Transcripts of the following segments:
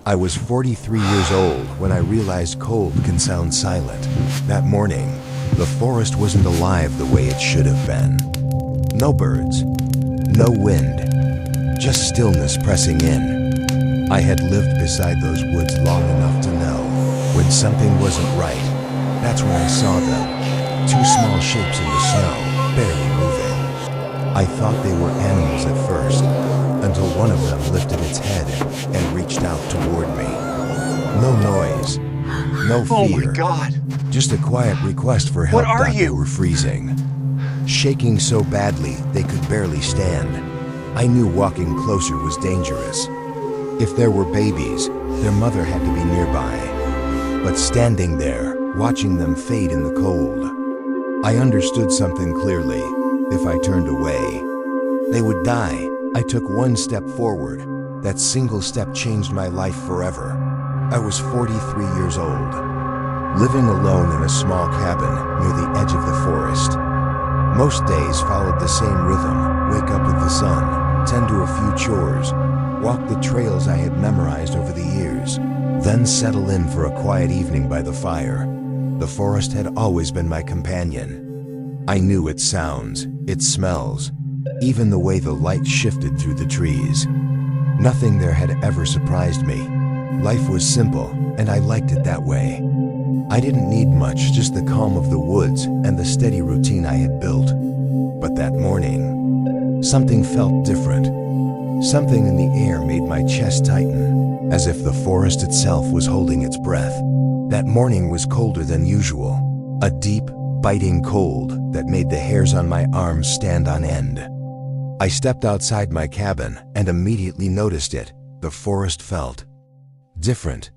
I was 43 years old when I realized cold can sound silent. That morning, the forest wasn't alive the way it should have been. No birds, no wind, just stillness pressing in. I had lived beside those woods long enough to know when something wasn't right. That's when I saw them, two small shapes in the snow, barely moving. I thought they were animals at first, until one of them lifted its head and reached out toward me. No noise, no fear. Oh my God. Just a quiet request for help. What are They you? were freezing, shaking so badly they could barely stand. I knew walking closer was dangerous. If there were babies, their mother had to be nearby. But standing there, watching them fade in the cold, I understood something clearly. If I turned away, they would die. I took one step forward. That single step changed my life forever. I was 43 years old, living alone in a small cabin near the edge of the forest. Most days followed the same rhythm: wake up with the sun, tend to a few chores, walk the trails I had memorized over the years, then settle in for a quiet evening by the fire. The forest had always been my companion. I knew its sounds, its smells, even the way the light shifted through the trees. Nothing there had ever surprised me. Life was simple, and I liked it that way. I didn't need much, just the calm of the woods and the steady routine I had built. But that morning, something felt different. Something in the air made my chest tighten, as if the forest itself was holding its breath. That morning was colder than usual, a deep, biting cold that made the hairs on my arms stand on end. I stepped outside my cabin and immediately noticed it. The forest felt different.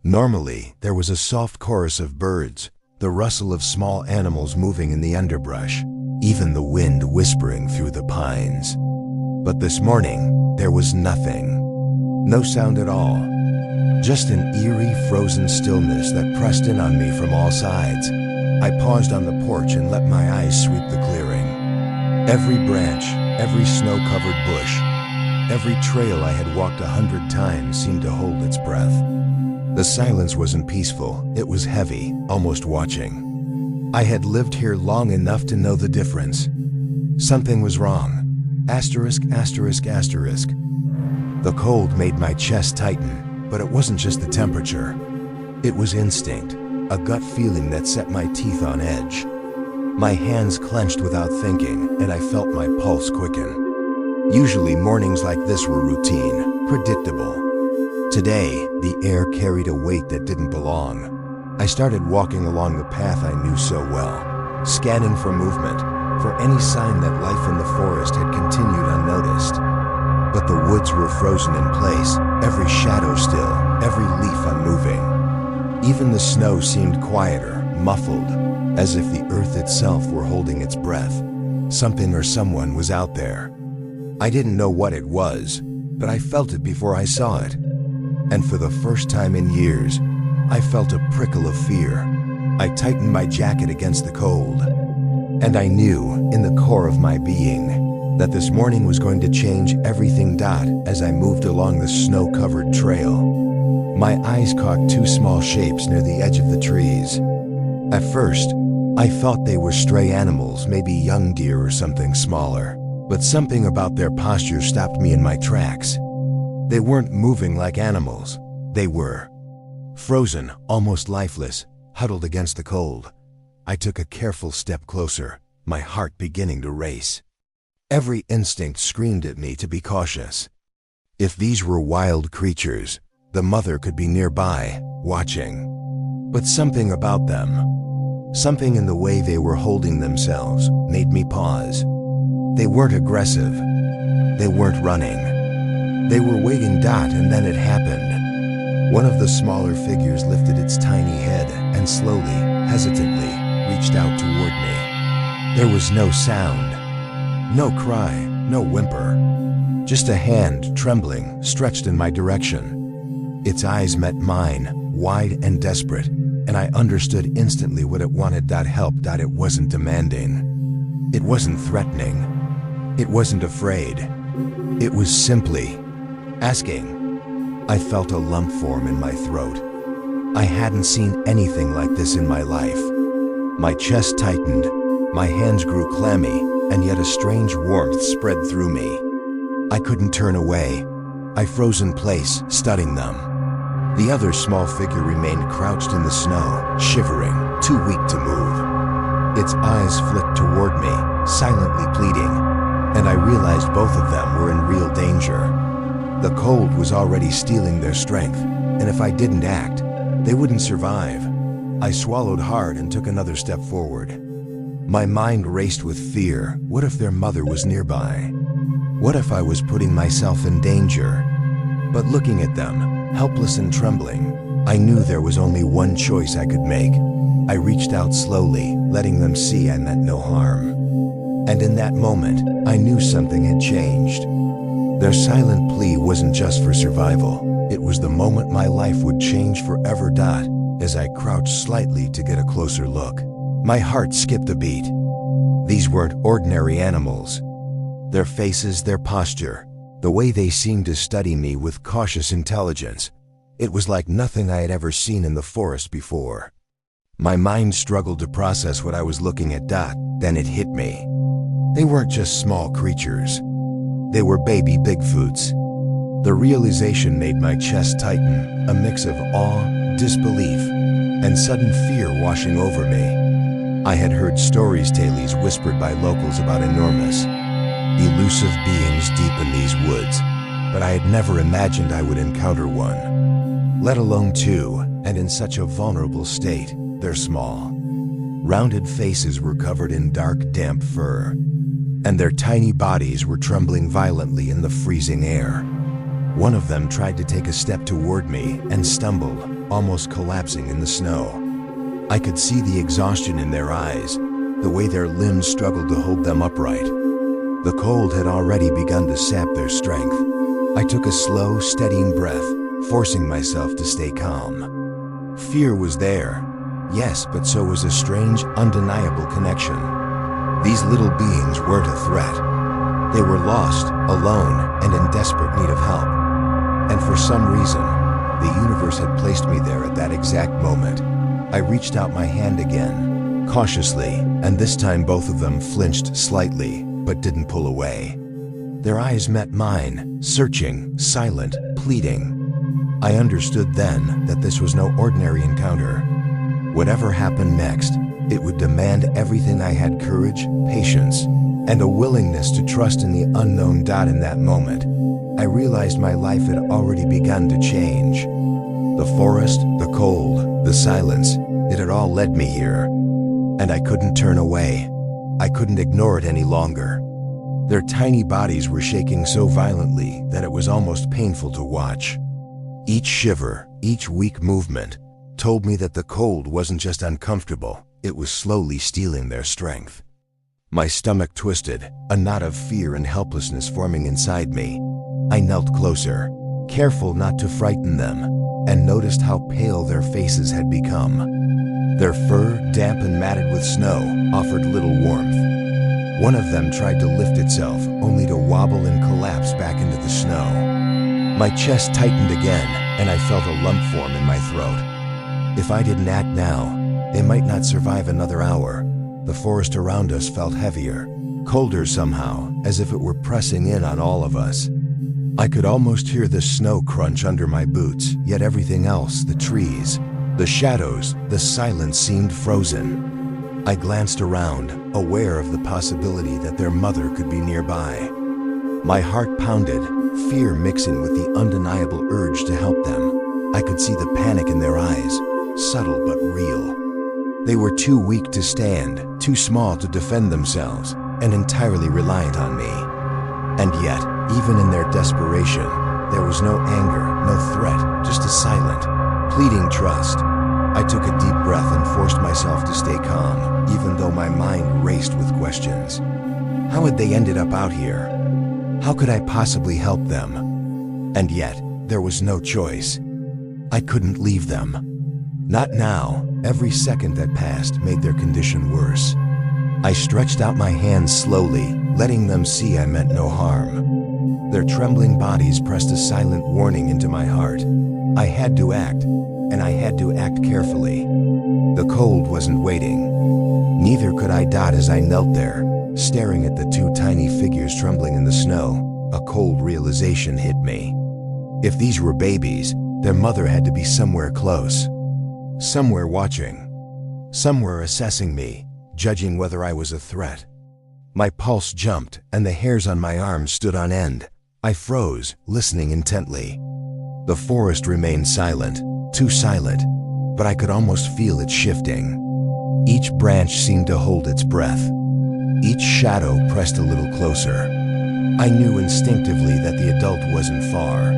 Normally, there was a soft chorus of birds, the rustle of small animals moving in the underbrush, even the wind whispering through the pines. But this morning, there was nothing. No sound at all. Just an eerie, frozen stillness that pressed in on me from all sides. I paused on the porch and let my eyes sweep the clearing. Every branch, every snow-covered bush, every trail I had walked 100 times seemed to hold its breath. The silence wasn't peaceful, it was heavy, almost watching. I had lived here long enough to know the difference. Something was wrong. Asterisk, asterisk, asterisk. The cold made my chest tighten, but it wasn't just the temperature. It was instinct, a gut feeling that set my teeth on edge. My hands clenched without thinking, and I felt my pulse quicken. Usually mornings like this were routine, predictable. Today, the air carried a weight that didn't belong. I started walking along the path I knew so well, scanning for movement, for any sign that life in the forest had continued unnoticed. But the woods were frozen in place, every shadow still, every leaf unmoving. Even the snow seemed quieter, muffled, as if the earth itself were holding its breath. Something or someone was out there. I didn't know what it was, but I felt it before I saw it. And for the first time in years, I felt a prickle of fear. I tightened my jacket against the cold. And I knew, in the core of my being, that this morning was going to change everything. As I moved along the snow-covered trail, my eyes caught two small shapes near the edge of the trees. At first, I thought they were stray animals, maybe young deer or something smaller. But something about their posture stopped me in my tracks. They weren't moving like animals. They were frozen, almost lifeless, huddled against the cold. I took a careful step closer, my heart beginning to race. Every instinct screamed at me to be cautious. If these were wild creatures, the mother could be nearby, watching. But something about them, something in the way they were holding themselves, made me pause. They weren't aggressive. They weren't running. They were waiting. And then it happened. One of the smaller figures lifted its tiny head and slowly, hesitantly, reached out toward me. There was no sound. No cry, no whimper. Just a hand, trembling, stretched in my direction. Its eyes met mine, wide and desperate, and I understood instantly what it wanted. Help. It wasn't demanding. It wasn't threatening. It wasn't afraid. It was simply asking. I felt a lump form in my throat. I hadn't seen anything like this in my life. My chest tightened, my hands grew clammy, and yet a strange warmth spread through me. I couldn't turn away. I froze in place, studying them. The other small figure remained crouched in the snow, shivering, too weak to move. Its eyes flicked toward me, silently pleading, and I realized both of them were in real danger. The cold was already stealing their strength, and if I didn't act, they wouldn't survive. I swallowed hard and took another step forward. My mind raced with fear. What if their mother was nearby? What if I was putting myself in danger? But looking at them, helpless and trembling, I knew there was only one choice I could make. I reached out slowly, letting them see I meant no harm. And in that moment, I knew something had changed. Their silent plea wasn't just for survival. It was the moment my life would change forever. As I crouched slightly to get a closer look, my heart skipped a beat. These weren't ordinary animals. Their faces, their posture, the way they seemed to study me with cautious intelligence, it was like nothing I had ever seen in the forest before. My mind struggled to process what I was looking at. Then it hit me. They weren't just small creatures. They were baby Bigfoots. The realization made my chest tighten, a mix of awe, disbelief, and sudden fear washing over me. I had heard stories whispered by locals about enormous, elusive beings deep in these woods, but I had never imagined I would encounter one. Let alone two, and in such a vulnerable state. They're small. Rounded faces were covered in dark, damp fur, and their tiny bodies were trembling violently in the freezing air. One of them tried to take a step toward me and stumbled, almost collapsing in the snow. I could see the exhaustion in their eyes, the way their limbs struggled to hold them upright. The cold had already begun to sap their strength. I took a slow, steadying breath, forcing myself to stay calm. Fear was there, yes, but so was a strange, undeniable connection. These little beings weren't a threat. They were lost, alone, and in desperate need of help. And for some reason, the universe had placed me there at that exact moment. I reached out my hand again, cautiously, and this time both of them flinched slightly, but didn't pull away. Their eyes met mine, searching, silent, pleading. I understood then that this was no ordinary encounter. Whatever happened next, it would demand everything I had: courage, patience, and a willingness to trust in the unknown. In that moment, I realized my life had already begun to change. The forest, the cold, the silence, it had all led me here. And I couldn't turn away. I couldn't ignore it any longer. Their tiny bodies were shaking so violently that it was almost painful to watch. Each shiver, each weak movement, told me that the cold wasn't just uncomfortable, it was slowly stealing their strength. My stomach twisted, a knot of fear and helplessness forming inside me. I knelt closer, careful not to frighten them, and noticed how pale their faces had become. Their fur, damp and matted with snow, offered little warmth. One of them tried to lift itself, only to wobble and collapse back into the snow. My chest tightened again, and I felt a lump form in my throat. If I didn't act now, they might not survive another hour. The forest around us felt heavier, colder somehow, as if it were pressing in on all of us. I could almost hear the snow crunch under my boots, yet everything else, the trees, the shadows, the silence seemed frozen. I glanced around, aware of the possibility that their mother could be nearby. My heart pounded, fear mixing with the undeniable urge to help them. I could see the panic in their eyes, subtle but real. They were too weak to stand, too small to defend themselves, and entirely reliant on me. And yet, even in their desperation, there was no anger, no threat, just a silent, pleading trust. I took a deep breath and forced myself to stay calm, even though my mind raced with questions. How had they ended up out here? How could I possibly help them? And yet, there was no choice. I couldn't leave them. Not now. Every second that passed made their condition worse. I stretched out my hands slowly, letting them see I meant no harm. Their trembling bodies pressed a silent warning into my heart. I had to act, and I had to act carefully. The cold wasn't waiting. Neither could I dot as I knelt there, staring at the two tiny figures trembling in the snow. A cold realization hit me. If these were babies, their mother had to be somewhere close. Somewhere watching. Somewhere assessing me, judging whether I was a threat. My pulse jumped, and the hairs on my arms stood on end. I froze, listening intently. The forest remained silent, too silent, but I could almost feel it shifting. Each branch seemed to hold its breath. Each shadow pressed a little closer. I knew instinctively that the adult wasn't far.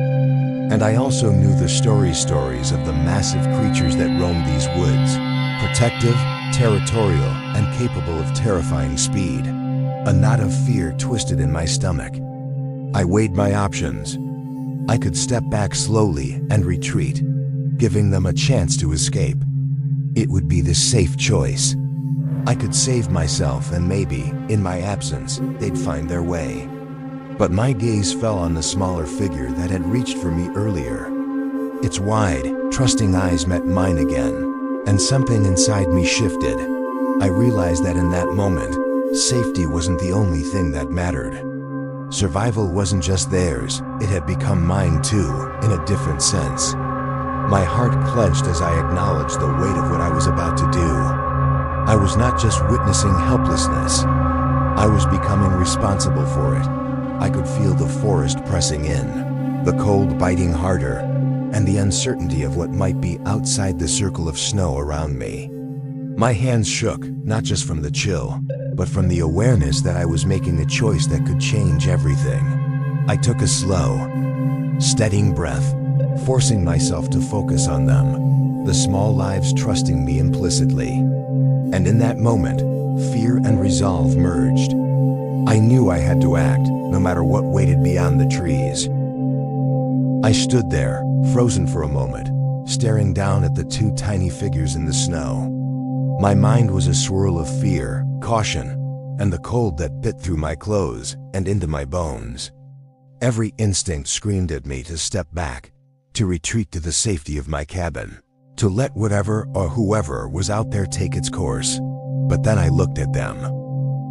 And I also knew the stories of the massive creatures that roamed these woods, protective, territorial, and capable of terrifying speed. A knot of fear twisted in my stomach. I weighed my options. I could step back slowly and retreat, giving them a chance to escape. It would be the safe choice. I could save myself, and maybe, in my absence, they'd find their way. But my gaze fell on the smaller figure that had reached for me earlier. Its wide, trusting eyes met mine again, and something inside me shifted. I realized that in that moment, safety wasn't the only thing that mattered. Survival wasn't just theirs, it had become mine too, in a different sense. My heart clenched as I acknowledged the weight of what I was about to do. I was not just witnessing helplessness, I was becoming responsible for it. I could feel the forest pressing in, the cold biting harder, and the uncertainty of what might be outside the circle of snow around me. My hands shook, not just from the chill, but from the awareness that I was making a choice that could change everything. I took a slow, steadying breath, forcing myself to focus on them, the small lives trusting me implicitly. And in that moment, fear and resolve merged. I knew I had to act, no matter what waited beyond the trees. I stood there, frozen for a moment, staring down at the two tiny figures in the snow. My mind was a swirl of fear, caution, and the cold that bit through my clothes and into my bones. Every instinct screamed at me to step back, to retreat to the safety of my cabin, to let whatever or whoever was out there take its course. But then I looked at them.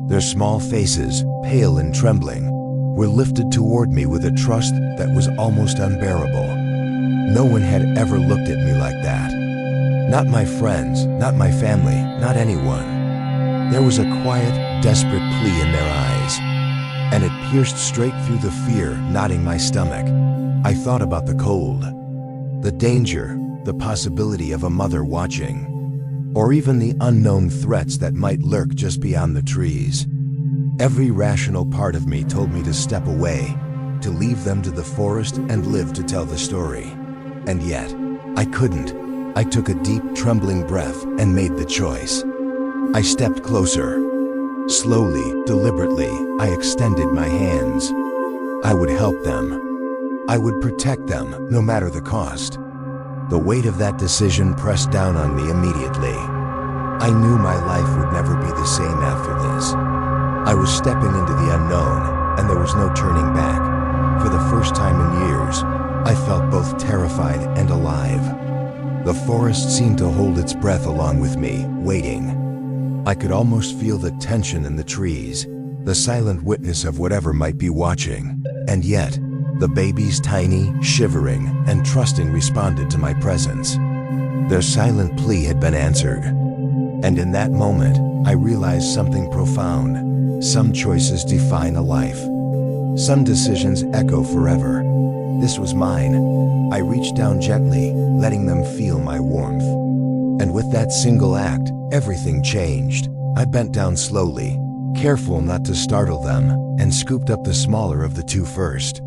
Their small faces, pale and trembling, were lifted toward me with a trust that was almost unbearable. No one had ever looked at me like that. Not my friends, not my family, not anyone. There was a quiet, desperate plea in their eyes, and it pierced straight through the fear knotting my stomach. I thought about the cold, the danger, the possibility of a mother watching, or even the unknown threats that might lurk just beyond the trees. Every rational part of me told me to step away, to leave them to the forest and live to tell the story. And yet, I couldn't. I took a deep, trembling breath and made the choice. I stepped closer. Slowly, deliberately, I extended my hands. I would help them. I would protect them, no matter the cost. The weight of that decision pressed down on me immediately. I knew my life would never be the same after this. I was stepping into the unknown, and there was no turning back. For the first time in years, I felt both terrified and alive. The forest seemed to hold its breath along with me, waiting. I could almost feel the tension in the trees, the silent witness of whatever might be watching. And yet, the babies, tiny, shivering, and trusting, responded to my presence. Their silent plea had been answered. And in that moment, I realized something profound. Some choices define a life. Some decisions echo forever. This was mine. I reached down gently, letting them feel my warmth. And with that single act, everything changed. I bent down slowly, careful not to startle them, and scooped up the smaller of the two first.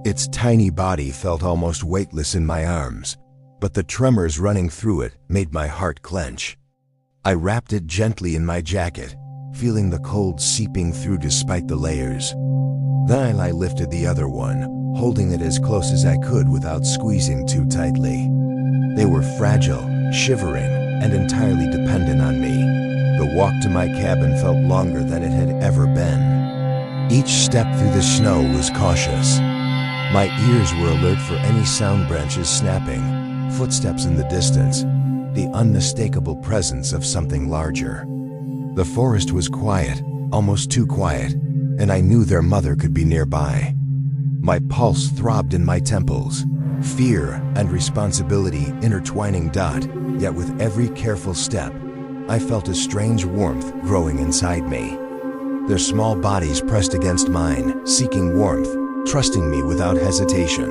Its tiny body felt almost weightless in my arms, but the tremors running through it made my heart clench. I wrapped it gently in my jacket, feeling the cold seeping through despite the layers. Then I lifted the other one, holding it as close as I could without squeezing too tightly. They were fragile, shivering, and entirely dependent on me. The walk to my cabin felt longer than it had ever been. Each step through the snow was cautious. My ears were alert for any sound, branches snapping, footsteps in the distance, the unmistakable presence of something larger. The forest was quiet, almost too quiet, and I knew their mother could be nearby. My pulse throbbed in my temples, fear and responsibility intertwining. Yet with every careful step, I felt a strange warmth growing inside me. Their small bodies pressed against mine, seeking warmth, trusting me without hesitation.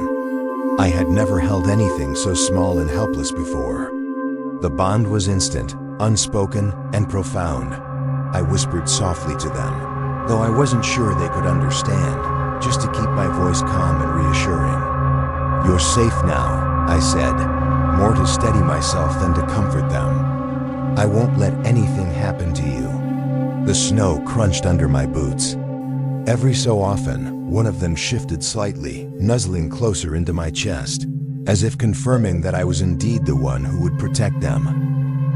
I had never held anything so small and helpless before. The bond was instant, unspoken, and profound. I whispered softly to them, though I wasn't sure they could understand, just to keep my voice calm and reassuring. "You're safe now," I said, more to steady myself than to comfort them. "I won't let anything happen to you." The snow crunched under my boots. Every so often, one of them shifted slightly, nuzzling closer into my chest, as if confirming that I was indeed the one who would protect them.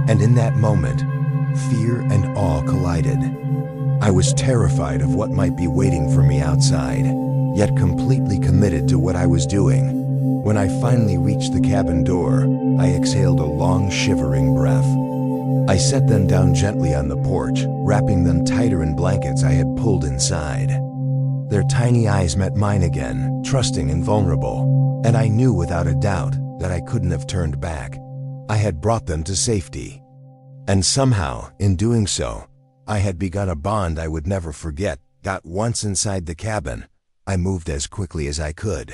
And in that moment, fear and awe collided. I was terrified of what might be waiting for me outside, yet completely committed to what I was doing. When I finally reached the cabin door, I exhaled a long, shivering breath. I set them down gently on the porch, wrapping them tighter in blankets I had pulled inside. Their tiny eyes met mine again, trusting and vulnerable, and I knew without a doubt that I couldn't have turned back. I had brought them to safety. And somehow, in doing so, I had begun a bond I would never forget. Once inside the cabin, I moved as quickly as I could.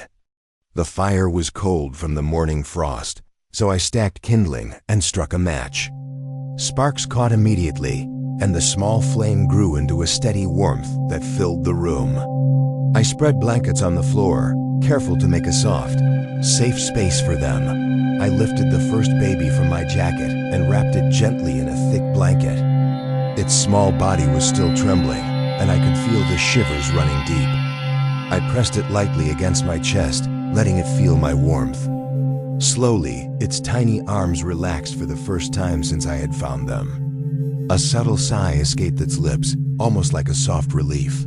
The fire was cold from the morning frost, so I stacked kindling and struck a match. Sparks caught immediately, and the small flame grew into a steady warmth that filled the room. I spread blankets on the floor, careful to make a soft, safe space for them. I lifted the first baby from my jacket and wrapped it gently in a thick blanket. Its small body was still trembling, and I could feel the shivers running deep. I pressed it lightly against my chest, letting it feel my warmth. Slowly, its tiny arms relaxed for the first time since I had found them. A subtle sigh escaped its lips, almost like a soft relief.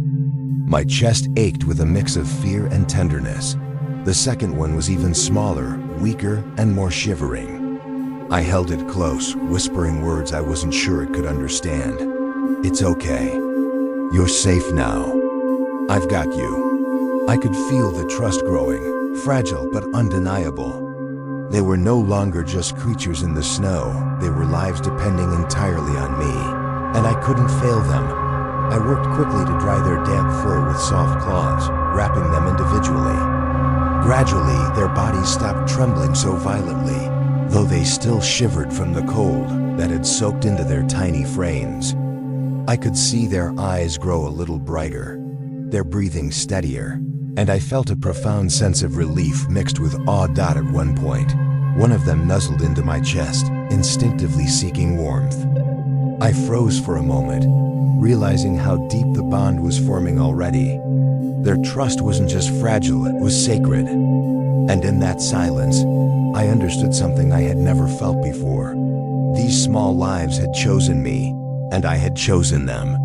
My chest ached with a mix of fear and tenderness. The second one was even smaller, weaker, and more shivering. I held it close, whispering words I wasn't sure it could understand. "It's okay. You're safe now. I've got you." I could feel the trust growing, fragile but undeniable. They were no longer just creatures in the snow, they were lives depending entirely on me, and I couldn't fail them. I worked quickly to dry their damp fur with soft cloths, wrapping them individually. Gradually, their bodies stopped trembling so violently, though they still shivered from the cold that had soaked into their tiny frames. I could see their eyes grow a little brighter, their breathing steadier, and I felt a profound sense of relief mixed with awe. At one point, one of them nuzzled into my chest, instinctively seeking warmth. I froze for a moment, realizing how deep the bond was forming already. Their trust wasn't just fragile, it was sacred. And in that silence, I understood something I had never felt before. These small lives had chosen me, and I had chosen them.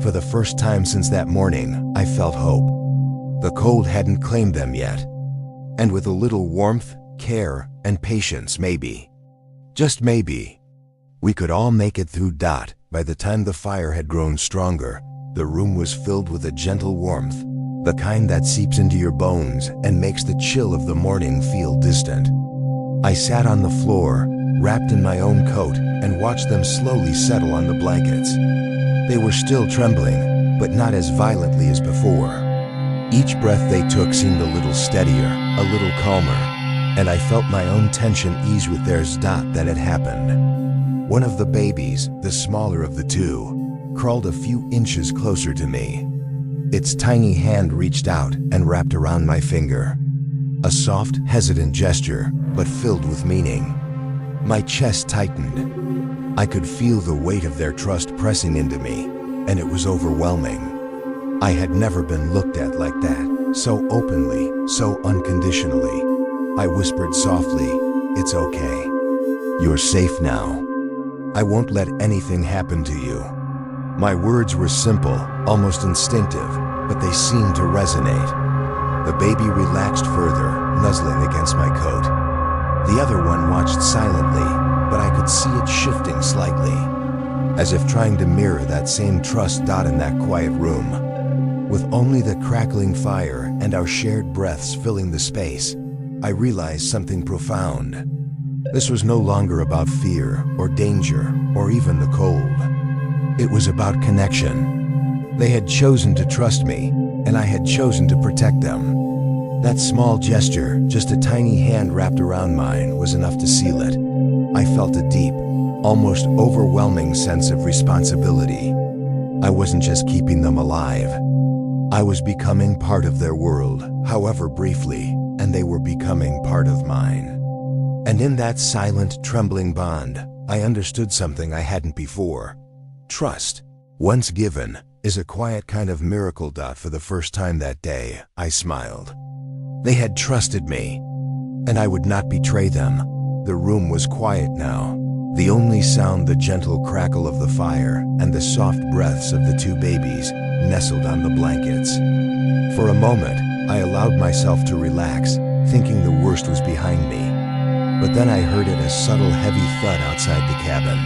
For the first time since that morning, I felt hope. The cold hadn't claimed them yet. And with a little warmth, care, and patience, maybe, just maybe, we could all make it through. By the time the fire had grown stronger, the room was filled with a gentle warmth, the kind that seeps into your bones and makes the chill of the morning feel distant. I sat on the floor, wrapped in my own coat, and watched them slowly settle on the blankets. They were still trembling, but not as violently as before. Each breath they took seemed a little steadier, a little calmer, and I felt my own tension ease with theirs. That had happened. One of the babies, the smaller of the two, crawled a few inches closer to me. Its tiny hand reached out and wrapped around my finger. A soft, hesitant gesture, but filled with meaning. My chest tightened. I could feel the weight of their trust pressing into me, and it was overwhelming. I had never been looked at like that, so openly, so unconditionally. I whispered softly, "It's okay. You're safe now. I won't let anything happen to you." My words were simple, almost instinctive, but they seemed to resonate. The baby relaxed further, nuzzling against my coat. The other one watched silently, but I could see it shifting slightly, as if trying to mirror that same trust dot in that quiet room. With only the crackling fire and our shared breaths filling the space, I realized something profound. This was no longer about fear or danger or even the cold. It was about connection. They had chosen to trust me, and I had chosen to protect them. That small gesture, just a tiny hand wrapped around mine, was enough to seal it. I felt a deep, almost overwhelming sense of responsibility. I wasn't just keeping them alive. I was becoming part of their world, however briefly, and they were becoming part of mine. And in that silent, trembling bond, I understood something I hadn't before. Trust, once given, is a quiet kind of miracle. For the first time that day, I smiled. They had trusted me, and I would not betray them. The room was quiet now. The only sound, the gentle crackle of the fire and the soft breaths of the two babies nestled on the blankets. For a moment, I allowed myself to relax, thinking the worst was behind me. But then I heard a subtle, heavy thud outside the cabin.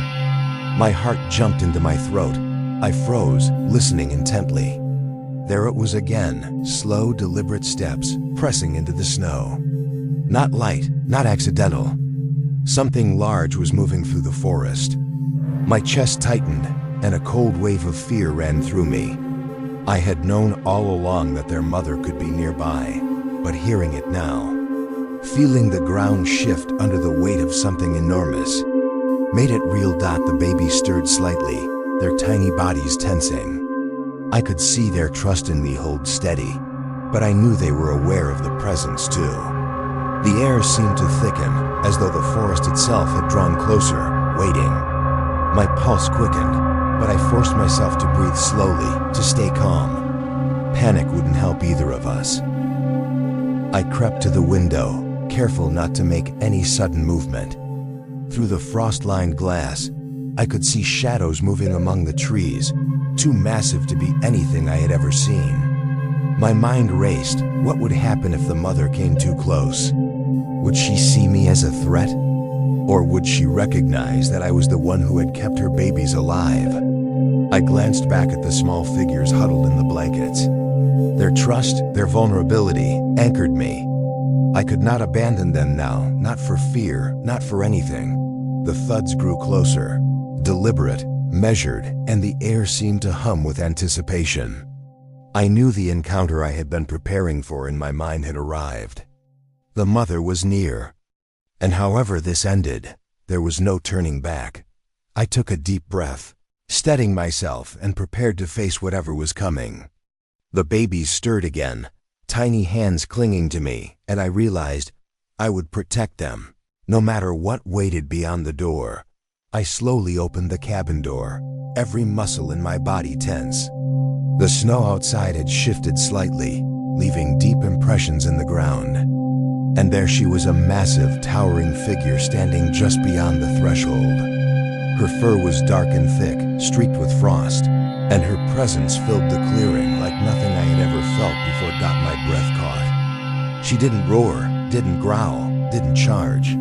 My heart jumped into my throat. I froze, listening intently. There it was again, slow, deliberate steps, pressing into the snow. Not light, not accidental. Something large was moving through the forest. My chest tightened, and a cold wave of fear ran through me. I had known all along that their mother could be nearby, but hearing it now, feeling the ground shift under the weight of something enormous, made it real. The baby stirred slightly, their tiny bodies tensing. I could see their trust in me hold steady, but I knew they were aware of the presence too. The air seemed to thicken, as though the forest itself had drawn closer, waiting. My pulse quickened, but I forced myself to breathe slowly, to stay calm. Panic wouldn't help either of us. I crept to the window, careful not to make any sudden movement. Through the frost-lined glass, I could see shadows moving among the trees, too massive to be anything I had ever seen. My mind raced. What would happen if the mother came too close? Would she see me as a threat? Or would she recognize that I was the one who had kept her babies alive? I glanced back at the small figures huddled in the blankets. Their trust, their vulnerability, anchored me. I could not abandon them now, not for fear, not for anything. The thuds grew closer, deliberate, measured, and the air seemed to hum with anticipation. I knew the encounter I had been preparing for in my mind had arrived. The mother was near. And however this ended, there was no turning back. I took a deep breath, steadying myself and prepared to face whatever was coming. The babies stirred again, tiny hands clinging to me, and I realized I would protect them, no matter what waited beyond the door. I slowly opened the cabin door, every muscle in my body tense. The snow outside had shifted slightly, leaving deep impressions in the ground. And there she was, a massive, towering figure standing just beyond the threshold. Her fur was dark and thick, streaked with frost, and her presence filled the clearing like nothing I had ever felt before. My breath caught. She didn't roar, didn't growl, didn't charge.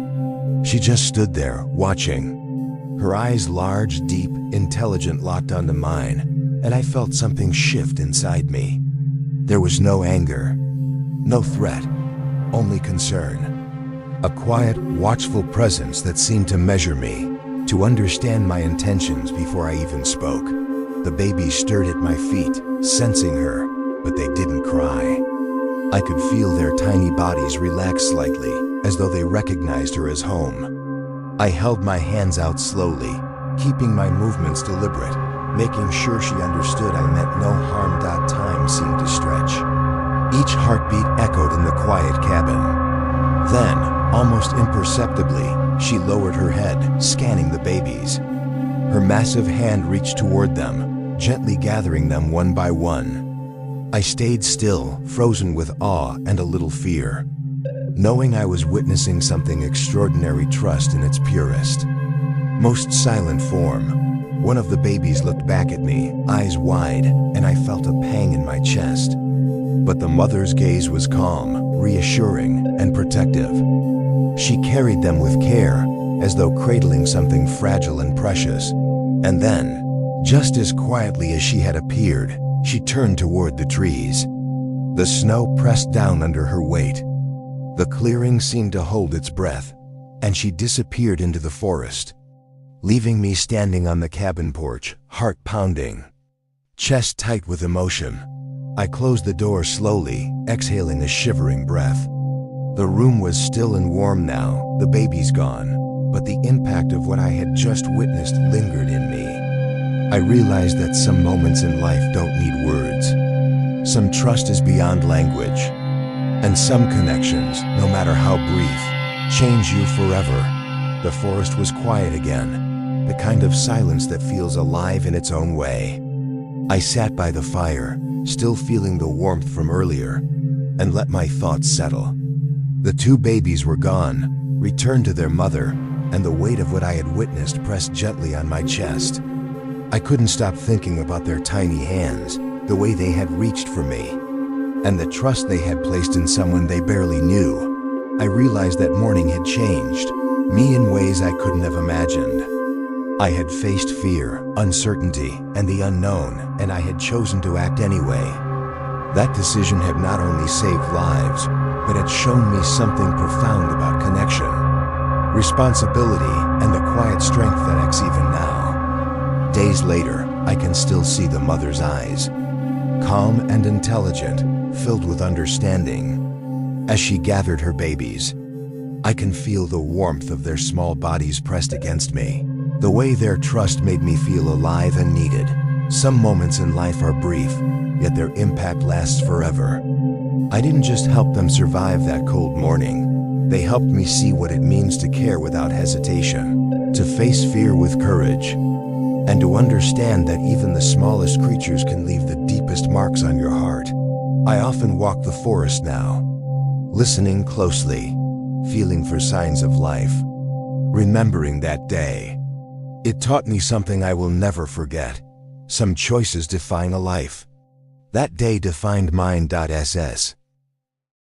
She just stood there, watching. Her eyes large, deep, intelligent, locked onto mine, and I felt something shift inside me. There was no anger, no threat, only concern. A quiet, watchful presence that seemed to measure me, to understand my intentions before I even spoke. The babies stirred at my feet, sensing her, but they didn't cry. I could feel their tiny bodies relax slightly, as though they recognized her as home. I held my hands out slowly, keeping my movements deliberate, making sure she understood I meant no harm. Time seemed to stretch. Each heartbeat echoed in the quiet cabin. Then, almost imperceptibly, she lowered her head, scanning the babies. Her massive hand reached toward them, gently gathering them one by one. I stayed still, frozen with awe and a little fear, knowing I was witnessing something extraordinary, trust in its purest, most silent form. One of the babies looked back at me, eyes wide, and I felt a pang in my chest. But the mother's gaze was calm, reassuring, and protective. She carried them with care, as though cradling something fragile and precious. And then, just as quietly as she had appeared, she turned toward the trees. The snow pressed down under her weight. The clearing seemed to hold its breath, and she disappeared into the forest, leaving me standing on the cabin porch, heart pounding, chest tight with emotion. I closed the door slowly, exhaling a shivering breath. The room was still and warm now, the baby's gone, but the impact of what I had just witnessed lingered in me. I realized that some moments in life don't need words. Some trust is beyond language. And some connections, no matter how brief, change you forever. The forest was quiet again, the kind of silence that feels alive in its own way. I sat by the fire, still feeling the warmth from earlier, and let my thoughts settle. The two babies were gone, returned to their mother, and the weight of what I had witnessed pressed gently on my chest. I couldn't stop thinking about their tiny hands, the way they had reached for me, and the trust they had placed in someone they barely knew. I realized that morning had changed me in ways I couldn't have imagined. I had faced fear, uncertainty, and the unknown, and I had chosen to act anyway. That decision had not only saved lives, but had shown me something profound about connection, responsibility, and the quiet strength that acts even now. Days later, I can still see the mother's eyes, calm and intelligent, filled with understanding. As she gathered her babies, I can feel the warmth of their small bodies pressed against me. The way their trust made me feel alive and needed. Some moments in life are brief, yet their impact lasts forever. I didn't just help them survive that cold morning. They helped me see what it means to care without hesitation, to face fear with courage, and to understand that even the smallest creatures can leave the deepest marks on your heart. I often walk the forest now, listening closely, feeling for signs of life, remembering that day. It taught me something I will never forget. Some choices define a life. That day defined mine. SS.